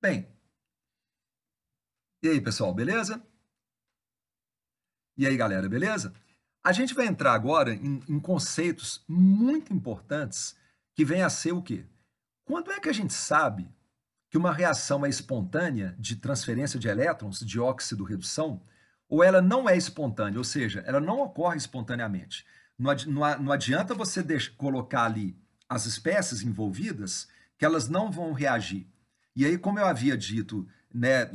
Bem, e aí, pessoal, beleza? E aí, galera, beleza? A gente vai entrar agora em conceitos muito importantes que vem a ser o quê? Quando é que a gente sabe que uma reação é espontânea de transferência de elétrons, de óxido-redução, ou ela não é espontânea, ou seja, ela não ocorre espontaneamente? Não adianta você colocar ali as espécies envolvidas que elas não vão reagir. E aí, como eu havia dito, né,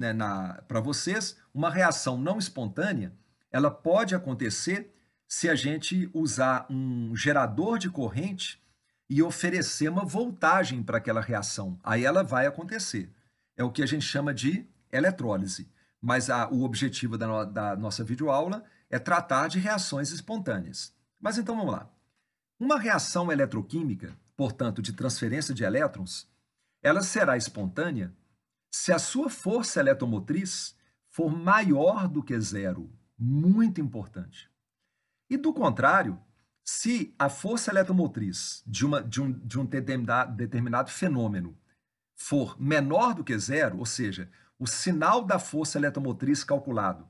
para vocês, uma reação não espontânea, ela pode acontecer se a gente usar um gerador de corrente e oferecer uma voltagem para aquela reação. Aí ela vai acontecer. É o que a gente chama de eletrólise. Mas o objetivo da nossa videoaula é tratar de reações espontâneas. Mas então vamos lá. Uma reação eletroquímica, portanto, de transferência de elétrons, ela será espontânea se a sua força eletromotriz for maior do que zero. Muito importante. E do contrário, se a força eletromotriz de um determinado fenômeno for menor do que zero, ou seja, o sinal da força eletromotriz calculada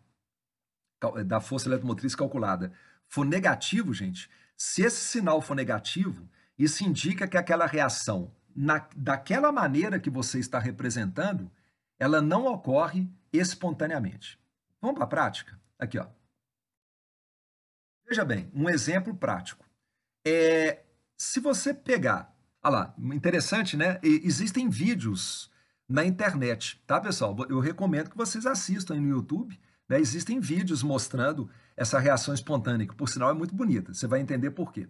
for negativo, gente, se esse sinal for negativo, isso indica que aquela reação, daquela maneira que você está representando, ela não ocorre espontaneamente. Vamos para a prática? Aqui, ó. Veja bem, um exemplo prático. Se você pegar, olha lá, interessante, né? Existem vídeos na internet, tá, pessoal? Eu recomendo que vocês assistam no YouTube, né? Existem vídeos mostrando essa reação espontânea, que por sinal é muito bonita. Você vai entender por quê.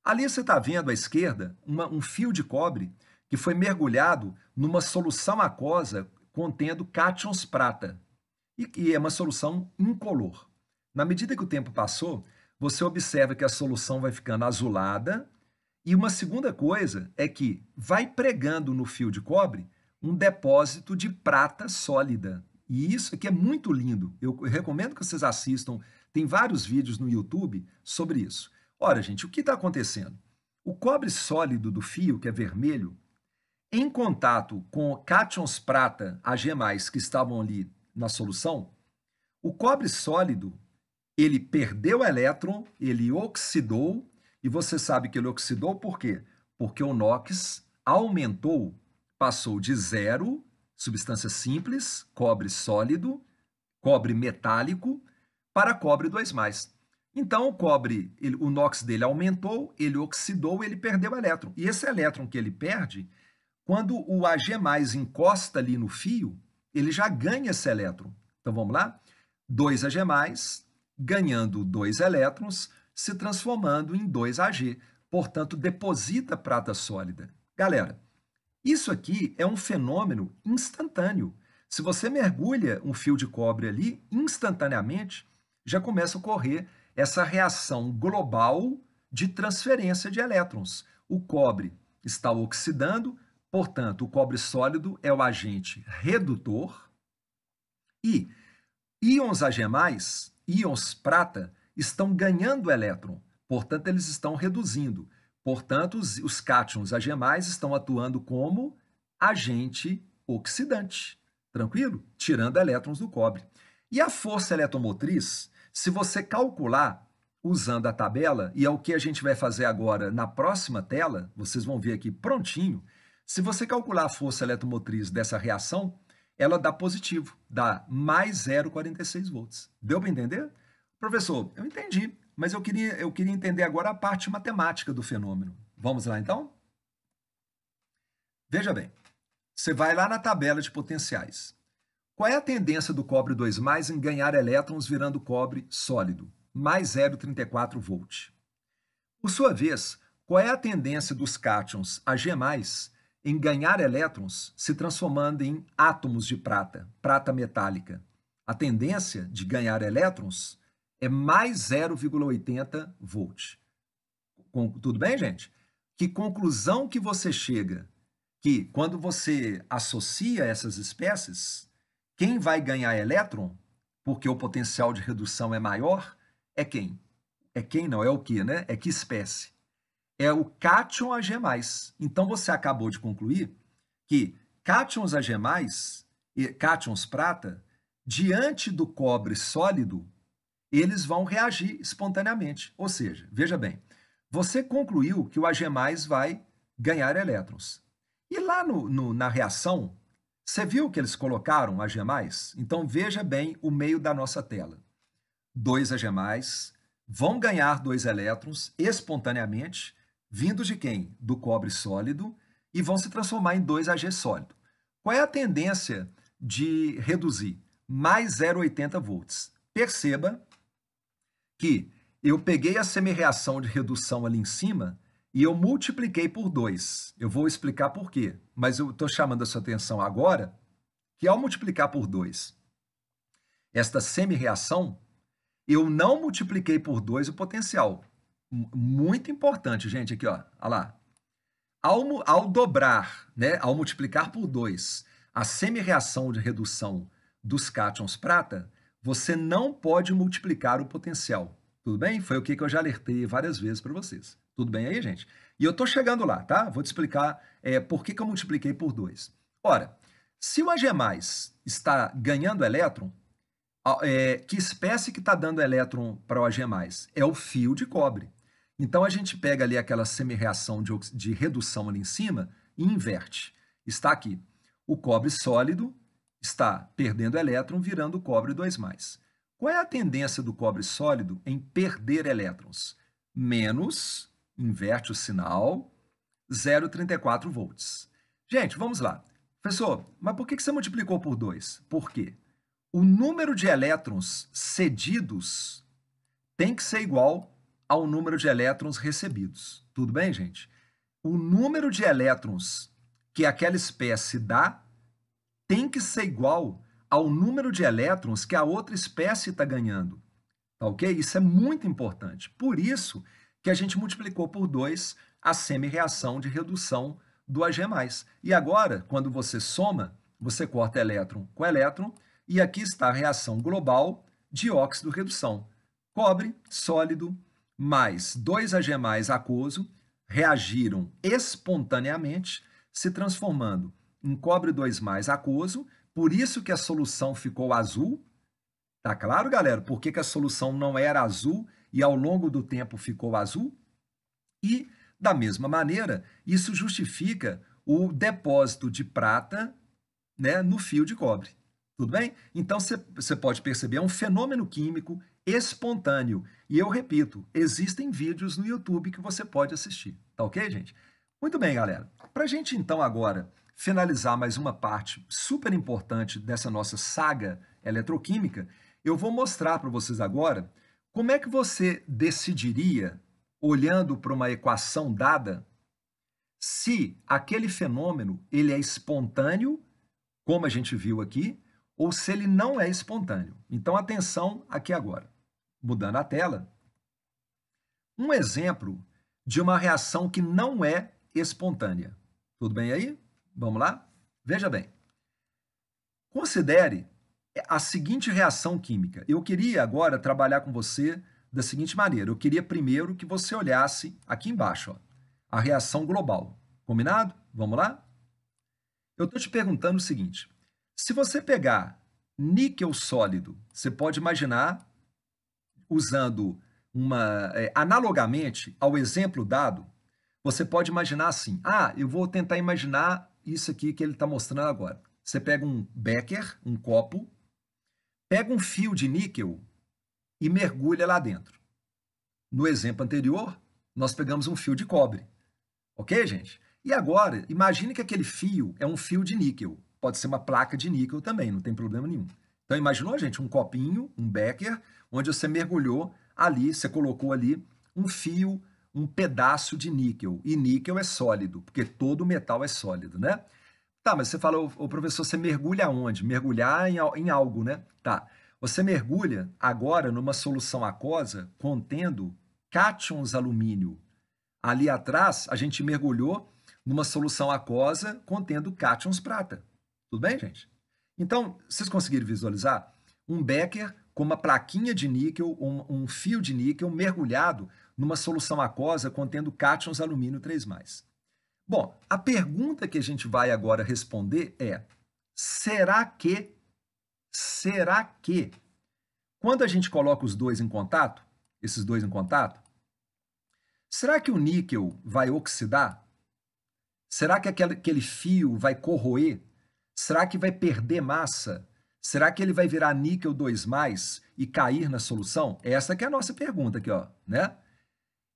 Ali você está vendo à esquerda um fio de cobre que foi mergulhado numa solução aquosa contendo cátions prata. E é uma solução incolor. Na medida que o tempo passou, você observa que a solução vai ficando azulada. E uma segunda coisa é que vai pregando no fio de cobre um depósito de prata sólida. E isso aqui é muito lindo. Eu recomendo que vocês assistam. Tem vários vídeos no YouTube sobre isso. Ora, gente, o que está acontecendo? O cobre sólido do fio, que é vermelho, em contato com cátions prata Ag+, que estavam ali na solução, o cobre sólido, ele perdeu elétron, ele oxidou, e você sabe que ele oxidou por quê? Porque o NOx aumentou, passou de zero, substância simples, cobre sólido, cobre metálico, para cobre 2+. Então, o cobre, o NOx dele aumentou, ele oxidou, ele perdeu elétron. E esse elétron que ele perde, quando o Ag+ encosta ali no fio, ele já ganha esse elétron. Então, vamos lá? 2 Ag+, ganhando 2 elétrons, se transformando em 2 Ag. Portanto, deposita prata sólida. Galera, isso aqui é um fenômeno instantâneo. Se você mergulha um fio de cobre ali, instantaneamente, já começa a ocorrer essa reação global de transferência de elétrons. O cobre está oxidando, portanto, o cobre sólido é o agente redutor e íons Ag+, íons prata, estão ganhando elétron, portanto, eles estão reduzindo. Portanto, os cátions Ag+ estão atuando como agente oxidante, tranquilo? Tirando elétrons do cobre. E a força eletromotriz, se você calcular usando a tabela, e é o que a gente vai fazer agora na próxima tela, vocês vão ver aqui prontinho, se você calcular a força eletromotriz dessa reação, ela dá positivo, dá mais 0,46 volts. Deu para entender? Professor, eu entendi, mas eu queria entender agora a parte matemática do fenômeno. Vamos lá, então? Veja bem, você vai lá na tabela de potenciais. Qual é a tendência do cobre 2+ em ganhar elétrons virando cobre sólido? Mais 0,34 volt. Por sua vez, qual é a tendência dos cátions Ag+ em ganhar elétrons se transformando em átomos de prata, prata metálica? A tendência de ganhar elétrons é mais 0,80 volt. Tudo bem, gente? Que conclusão que você chega? Que quando você associa essas espécies, quem vai ganhar elétron, porque o potencial de redução é maior, é quem? É quem não, é o que, né? É que espécie? É o cátion Ag+. Então, você acabou de concluir que cátions Ag+, e cátions prata, diante do cobre sólido, eles vão reagir espontaneamente. Ou seja, veja bem, você concluiu que o Ag+ vai ganhar elétrons. E lá na reação, você viu que eles colocaram Ag+? Então veja bem o meio da nossa tela. 2 Ag+, vão ganhar 2 elétrons espontaneamente, vindos de quem? Do cobre sólido, e vão se transformar em 2 Ag sólido. Qual é a tendência de reduzir? Mais 0,80 volts. Perceba que eu peguei a semirreação de redução ali em cima e eu multipliquei por 2. Eu vou explicar por quê, mas eu estou chamando a sua atenção agora que ao multiplicar por 2 esta semirreação, eu não multipliquei por 2 o potencial. Muito importante, gente, aqui, ó. Olha lá. Ao dobrar, né, ao multiplicar por 2 a semirreação de redução dos cátions prata, você não pode multiplicar o potencial. Tudo bem? Foi o que eu já alertei várias vezes para vocês. Tudo bem aí, gente? E eu estou chegando lá, tá? Vou te explicar por que eu multipliquei por 2. Ora, se o Ag+ está ganhando elétron, que espécie que está dando elétron para o Ag+? É o fio de cobre. Então, a gente pega ali aquela semirreação de redução ali em cima e inverte. Está aqui. O cobre sólido está perdendo elétron, virando cobre 2+. Qual é a tendência do cobre sólido em perder elétrons? Menos, inverte o sinal, 0,34 volts. Gente, vamos lá. Professor, mas por que você multiplicou por 2? Por quê? O número de elétrons cedidos tem que ser igual ao número de elétrons recebidos. Tudo bem, gente? O número de elétrons que aquela espécie dá tem que ser igual ao número de elétrons que a outra espécie está ganhando. Tá ok? Isso é muito importante. Por isso que a gente multiplicou por 2 a semirreação de redução do Ag+. E agora, quando você soma, você corta elétron com elétron, e aqui está a reação global de óxido-redução. Cobre sólido mais 2 Ag+ aquoso reagiram espontaneamente, se transformando em cobre 2+ aquoso, por isso que a solução ficou azul. Tá claro, galera? Por que a solução não era azul e ao longo do tempo ficou azul? E, da mesma maneira, isso justifica o depósito de prata, né, no fio de cobre. Tudo bem? Então, você pode perceber, é um fenômeno químico espontâneo. E eu repito, existem vídeos no YouTube que você pode assistir. Tá ok, gente? Muito bem, galera. Para a gente, então, agora finalizar mais uma parte super importante dessa nossa saga eletroquímica, eu vou mostrar para vocês agora como é que você decidiria, olhando para uma equação dada, se aquele fenômeno ele é espontâneo, como a gente viu aqui, ou se ele não é espontâneo. Então, atenção aqui agora. Mudando a tela, um exemplo de uma reação que não é espontânea. Tudo bem aí? Vamos lá? Veja bem. Considere a seguinte reação química. Eu queria agora trabalhar com você da seguinte maneira. Eu queria primeiro que você olhasse aqui embaixo, ó, a reação global. Combinado? Vamos lá? Eu estou te perguntando o seguinte. Se você pegar níquel sólido, você pode imaginar, usando analogamente ao exemplo dado, você pode imaginar assim, eu vou tentar imaginar isso aqui que ele está mostrando agora. Você pega um becker, um copo, pega um fio de níquel e mergulha lá dentro. No exemplo anterior, nós pegamos um fio de cobre. Ok, gente? E agora, imagine que aquele fio é um fio de níquel. Pode ser uma placa de níquel também, não tem problema nenhum. Então, imaginou, gente, um copinho, um becker, onde você mergulhou ali, você colocou ali um fio, um pedaço de níquel. E níquel é sólido, porque todo metal é sólido, né? Tá, mas você fala, ô professor, você mergulha aonde? Mergulhar em algo, né? Tá. Você mergulha agora numa solução aquosa contendo cátions alumínio. Ali atrás, a gente mergulhou numa solução aquosa contendo cátions prata. Tudo bem, gente? Então, vocês conseguiram visualizar? Um becker com uma plaquinha de níquel, um fio de níquel mergulhado numa solução aquosa contendo cátions alumínio 3+. Bom, a pergunta que a gente vai agora responder é: será que, quando a gente coloca os dois em contato, esses dois em contato, será que o níquel vai oxidar? Será que aquele fio vai corroer? Será que vai perder massa? Será que ele vai virar níquel 2+ e cair na solução? Essa que é a nossa pergunta aqui, ó, né?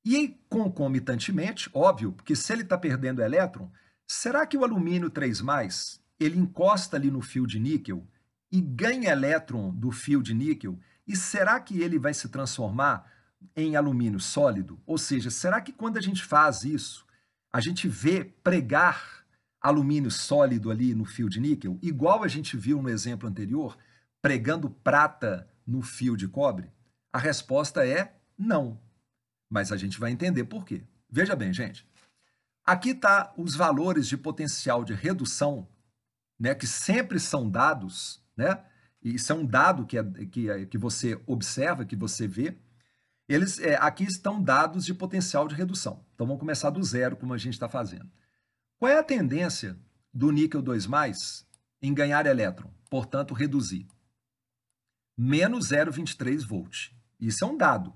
E concomitantemente, óbvio, porque se ele está perdendo elétron, será que o alumínio 3+, ele encosta ali no fio de níquel e ganha elétron do fio de níquel? E será que ele vai se transformar em alumínio sólido? Ou seja, será que quando a gente faz isso, a gente vê pregar alumínio sólido ali no fio de níquel, igual a gente viu no exemplo anterior, pregando prata no fio de cobre? A resposta é não. Mas a gente vai entender por quê. Veja bem, gente. Aqui está os valores de potencial de redução, né, que sempre são dados, né? E isso é um dado que você observa, que você vê. Aqui estão dados de potencial de redução. Então vamos começar do zero, como a gente está fazendo. Qual é a tendência do níquel 2+ em ganhar elétron, portanto reduzir? Menos 0,23 volt. Isso é um dado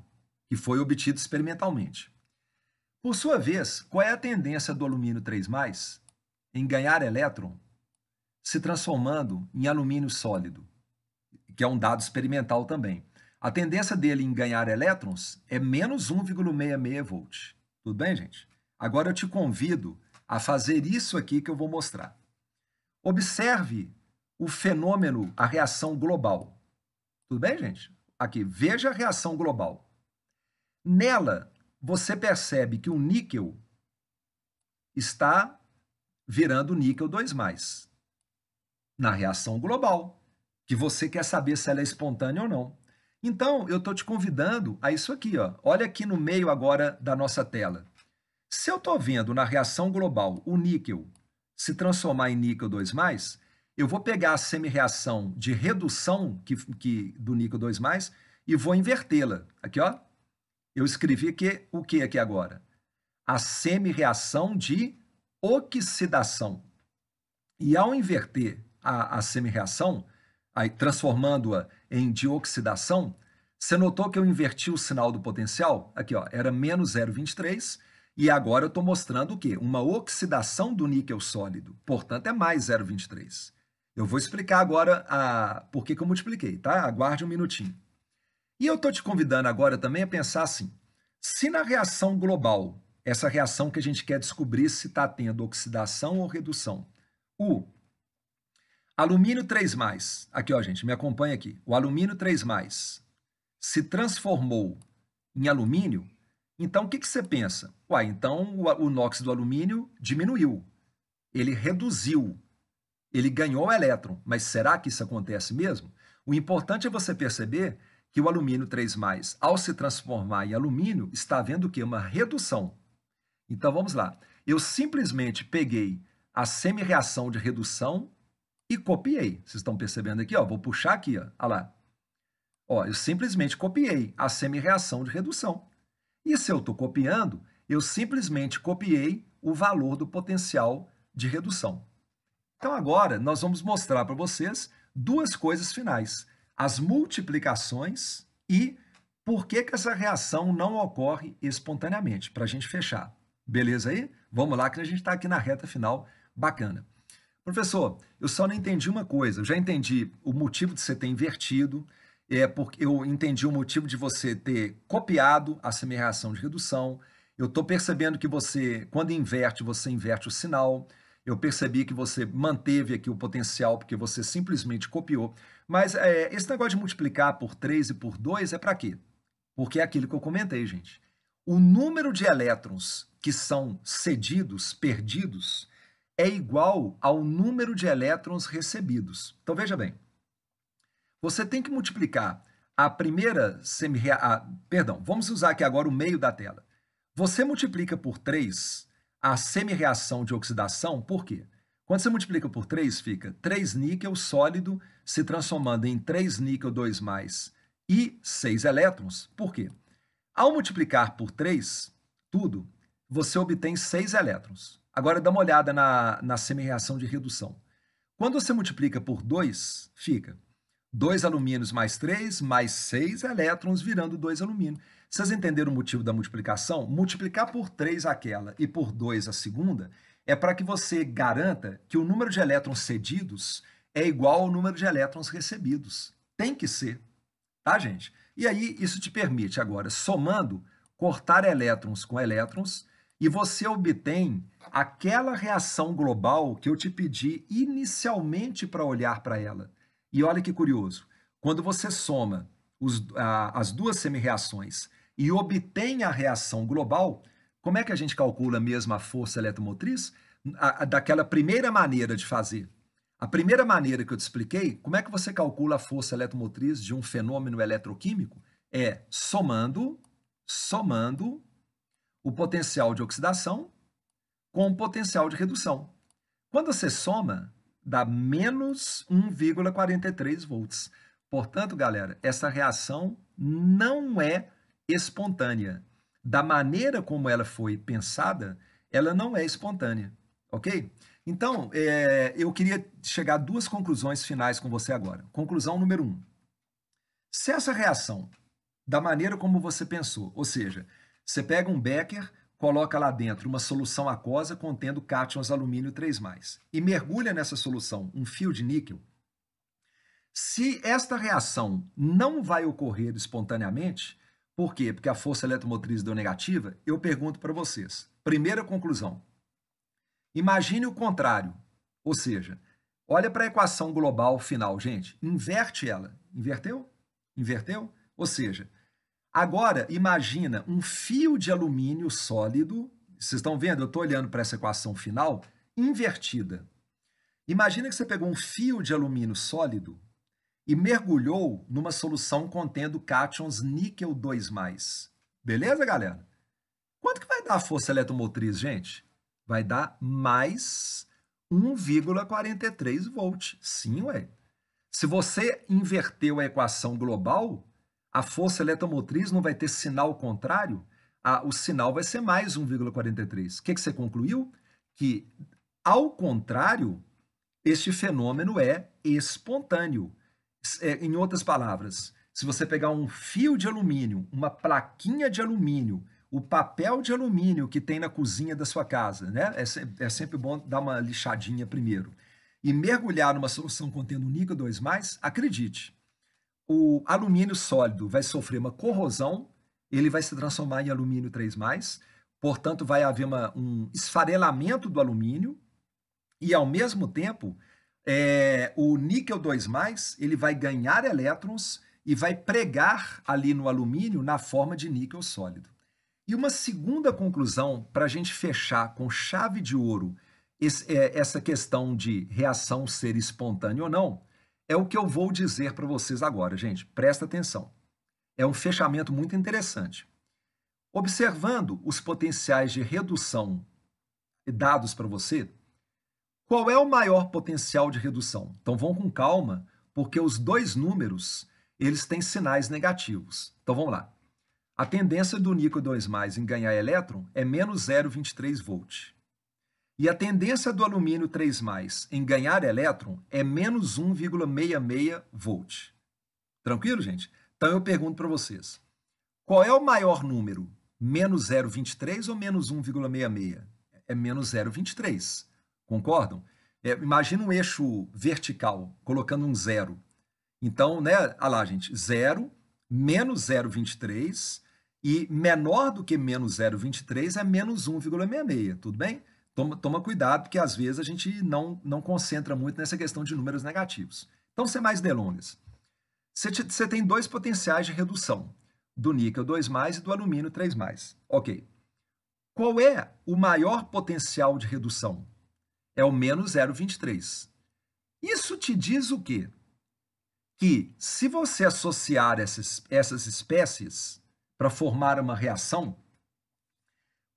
que foi obtido experimentalmente. Por sua vez, qual é a tendência do alumínio 3+ em ganhar elétron se transformando em alumínio sólido, que é um dado experimental também? A tendência dele em ganhar elétrons é menos 1,66 volt. Tudo bem, gente? Agora eu te convido a fazer isso aqui que eu vou mostrar. Observe o fenômeno, a reação global. Tudo bem, gente? Aqui, veja a reação global. Nela, você percebe que o níquel está virando níquel 2+, na reação global, que você quer saber se ela é espontânea ou não. Então, eu estou te convidando a isso aqui, ó. Olha aqui no meio agora da nossa tela. Se eu estou vendo na reação global o níquel se transformar em níquel 2+, eu vou pegar a semi-reação de redução do níquel 2+, e vou invertê-la. Aqui, ó. Eu escrevi o que aqui agora? A semi-reação de oxidação. E ao inverter a semi-reação, transformando-a em de oxidação, você notou que eu inverti o sinal do potencial? Aqui, ó, era menos 0,23, e agora eu estou mostrando o quê? Uma oxidação do níquel sólido. Portanto, é mais 0,23. Eu vou explicar agora por que eu multipliquei, tá? Aguarde um minutinho. E eu estou te convidando agora também a pensar assim: se na reação global, essa reação que a gente quer descobrir se está tendo oxidação ou redução, o alumínio 3+, aqui ó, gente, me acompanha aqui, o alumínio 3+ se transformou em alumínio, então o que você pensa? Uai, então o NOx do alumínio diminuiu, ele reduziu, ele ganhou elétron, mas será que isso acontece mesmo? O importante é você perceber que o alumínio 3+, ao se transformar em alumínio, está havendo o quê? Uma redução. Então, vamos lá. Eu simplesmente peguei a semi-reação de redução e copiei. Vocês estão percebendo aqui? Ó, vou puxar aqui, ó. Olha lá. Ó, eu simplesmente copiei a semi-reação de redução. E se eu estou copiando, eu simplesmente copiei o valor do potencial de redução. Então, agora, nós vamos mostrar para vocês duas coisas finais: as multiplicações e por que essa reação não ocorre espontaneamente, para a gente fechar. Beleza aí? Vamos lá que a gente está aqui na reta final, bacana. Professor, eu só não entendi uma coisa, eu já entendi o motivo de você ter invertido, porque eu entendi o motivo de você ter copiado a semi-reação de redução, eu estou percebendo que você, quando inverte, você inverte o sinal, eu percebi que você manteve aqui o potencial, porque você simplesmente copiou. Mas esse negócio de multiplicar por 3 e por 2 é para quê? Porque é aquilo que eu comentei, gente. O número de elétrons que são cedidos, perdidos, é igual ao número de elétrons recebidos. Então, veja bem. Você tem que multiplicar a primeira perdão, vamos usar aqui agora o meio da tela. Você multiplica por 3 a semi-reação de oxidação, por quê? Quando você multiplica por 3, fica 3 níquel sólido se transformando em 3 níquel 2+ e 6 elétrons. Por quê? Ao multiplicar por 3, tudo, você obtém 6 elétrons. Agora dá uma olhada na semi-reação de redução. Quando você multiplica por 2, fica 2 alumínios mais 3 mais 6 elétrons virando 2 alumínios. Vocês entenderam o motivo da multiplicação? Multiplicar por 3 aquela e por 2 a segunda é para que você garanta que o número de elétrons cedidos é igual ao número de elétrons recebidos. Tem que ser, tá, gente? E aí isso te permite agora, somando, cortar elétrons com elétrons e você obtém aquela reação global que eu te pedi inicialmente para olhar para ela. E olha que curioso, quando você soma as duas semi-reações e obtém a reação global, como é que a gente calcula mesmo a força eletromotriz? Daquela primeira maneira de fazer. A primeira maneira que eu te expliquei, como é que você calcula a força eletromotriz de um fenômeno eletroquímico? É somando o potencial de oxidação com o potencial de redução. Quando você soma, dá menos 1,43 volts. Portanto, galera, essa reação não é espontânea. Da maneira como ela foi pensada, ela não é espontânea, ok? Então, eu queria chegar a duas conclusões finais com você agora. Conclusão número 1. Se essa reação, da maneira como você pensou, ou seja, você pega um becker, coloca lá dentro uma solução aquosa contendo cátions alumínio 3+, e mergulha nessa solução um fio de níquel, se esta reação não vai ocorrer espontaneamente, por quê? Porque a força eletromotriz deu negativa, eu pergunto para vocês. Primeira conclusão. Imagine o contrário, ou seja, olha para a equação global final, gente, inverte ela. Inverteu? Inverteu? Ou seja, agora imagina um fio de alumínio sólido, vocês estão vendo? Eu estou olhando para essa equação final, invertida. Imagina que você pegou um fio de alumínio sólido e mergulhou numa solução contendo cátions níquel 2+. Beleza, galera? Quanto que vai dar a força eletromotriz, gente? Vai dar mais 1,43 volt. Sim, ué. Se você inverteu a equação global, a força eletromotriz não vai ter sinal contrário, o sinal vai ser mais 1,43. O que você concluiu? Que, ao contrário, este fenômeno é espontâneo. Em outras palavras, se você pegar um fio de alumínio, uma plaquinha de alumínio, o papel de alumínio que tem na cozinha da sua casa, né? É sempre bom dar uma lixadinha primeiro. E mergulhar numa solução contendo níquel 2+, acredite, o alumínio sólido vai sofrer uma corrosão, ele vai se transformar em alumínio 3+, portanto vai haver um esfarelamento do alumínio e, ao mesmo tempo, o níquel 2+, ele vai ganhar elétrons e vai pregar ali no alumínio na forma de níquel sólido. E uma segunda conclusão, para a gente fechar com chave de ouro essa questão de reação ser espontânea ou não, é o que eu vou dizer para vocês agora, gente. Presta atenção. É um fechamento muito interessante. Observando os potenciais de redução dados para você, qual é o maior potencial de redução? Então vão com calma, porque os dois números eles têm sinais negativos. Então vamos lá. A tendência do níquel 2+ em ganhar elétron é menos 0,23 volt. E a tendência do alumínio 3+ em ganhar elétron é menos 1,66 volt. Tranquilo, gente? Então eu pergunto para vocês, qual é o maior número? Menos 0,23 ou menos 1,66? É menos 0,23. Concordam? Imagina um eixo vertical, colocando um zero. Então, né, olha lá, gente, 0, menos 0,23 e menor do que menos 0,23 é menos 1,66, tudo bem? Toma cuidado, porque às vezes a gente não concentra muito nessa questão de números negativos. Então, sem mais delongas, você tem dois potenciais de redução, do níquel 2+ e do alumínio 3+. Ok. Qual é o maior potencial de redução? É o menos 0,23. Isso te diz o quê? Que se você associar essas espécies para formar uma reação,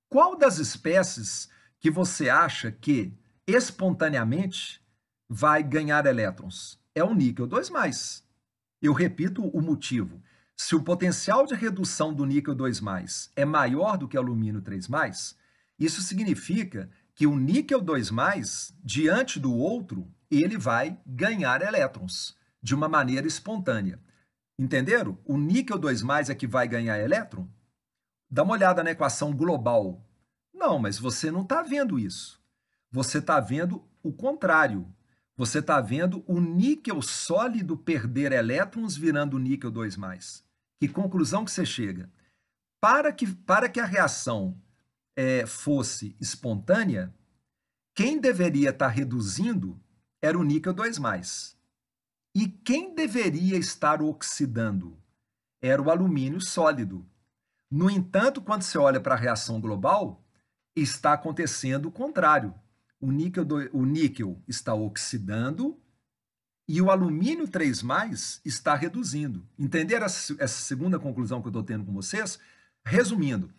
qual das espécies que você acha que espontaneamente vai ganhar elétrons? É o níquel 2+. Eu repito o motivo. Se o potencial de redução do níquel 2+ é maior do que o alumínio 3+, isso significa que o níquel 2+, diante do outro, ele vai ganhar elétrons de uma maneira espontânea. Entenderam? O níquel 2+ é que vai ganhar elétron? Dá uma olhada na equação global. Não, mas você não está vendo isso. Você está vendo o contrário. Você está vendo o níquel sólido perder elétrons virando níquel 2+. Que conclusão que você chega? Para que a reação fosse espontânea, quem deveria estar reduzindo era o níquel 2+. E quem deveria estar oxidando era o alumínio sólido. No entanto, quando você olha para a reação global, está acontecendo o contrário. O níquel está oxidando e o alumínio 3+ está reduzindo. Entenderam essa segunda conclusão que eu estou tendo com vocês? Resumindo,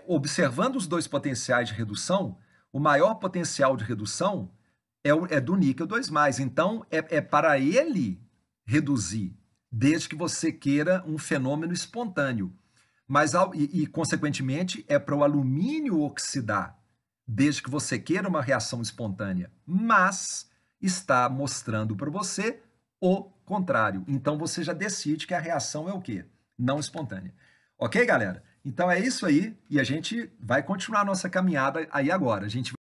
observando os dois potenciais de redução, o maior potencial de redução é do níquel 2+. Então, é para ele reduzir, desde que você queira um fenômeno espontâneo. Mas, consequentemente, é para o alumínio oxidar, desde que você queira uma reação espontânea. Mas está mostrando para você o contrário. Então, você já decide que a reação é o quê? Não espontânea. Ok, galera? Então, é isso aí. E a gente vai continuar a nossa caminhada aí agora. A gente